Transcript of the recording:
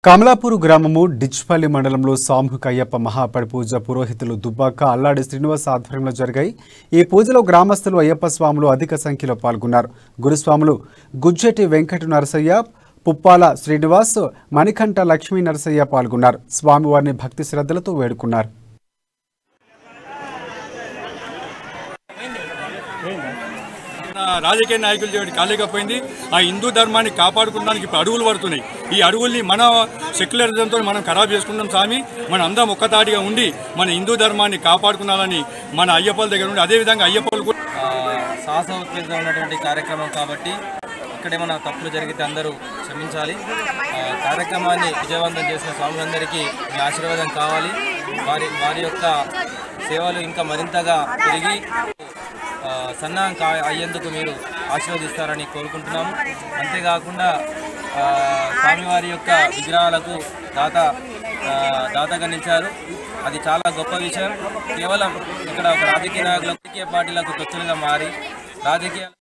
కమలాపూర్ గ్రామము డిచ్పల్లి మండలంలో సామూహిక అయ్యప్ప మహాపడి పూజ పురోహితులు దుబ్బాక అల్లాడి శ్రీనివాస్ ఆధ్వర్యంలో జరిగాయి। ఈ పూజలో గ్రామస్తులు అయ్యప్ప స్వాములు అధిక సంఖ్యలో పాల్గొన్నారు। గురుస్వాములు గుజ్జెటి వెంకట నరసయ్య, పుప్పాల శ్రీనివాస్, మణికంఠ లక్ష్మీ నరసయ్య పాల్గొన్నారు। స్వామివారిని భక్తి శ్రద్ధలతో వేడుకున్నారు। రాజకీయ నాయకులు చేయడం కాలేకపోయింది। ఆ హిందూ ధర్మాన్ని కాపాడుకోవడానికి ఇప్పుడు అడుగులు పడుతున్నాయి। ఈ అడుగుల్ని మన సెక్యులరిజంతో మనం ఖరాబ్ చేసుకుంటాం స్వామి। మనం అందరం ఒక్కతాటిగా ఉండి మన హిందూ ధర్మాన్ని కాపాడుకోవాలని మన అయ్యప్పల దగ్గర ఉండి, అదేవిధంగా అయ్యప్పలు కూడా సాహసోపేతంగా ఉన్నటువంటి కార్యక్రమం కాబట్టి ఇక్కడే మన తప్పులు జరిగితే అందరూ క్షమించాలి। కార్యక్రమాన్ని విజయవంతం చేసిన స్వాములందరికీ మీ ఆశీర్వాదం కావాలి। వారి యొక్క సేవలు ఇంకా మరింతగా పెరిగి సన్నంగా అయ్యేందుకు మీరు ఆశీర్వదిస్తారని కోరుకుంటున్నాము। అంతేకాకుండా స్వామివారి యొక్క విగ్రహాలకు దాతగా నిలిచారు, అది చాలా గొప్ప విషయం। కేవలం ఇక్కడ ఒక రాజకీయ నాయకులకు, రాజకీయ పార్టీలకు తొత్తులుగా మారి రాజకీయ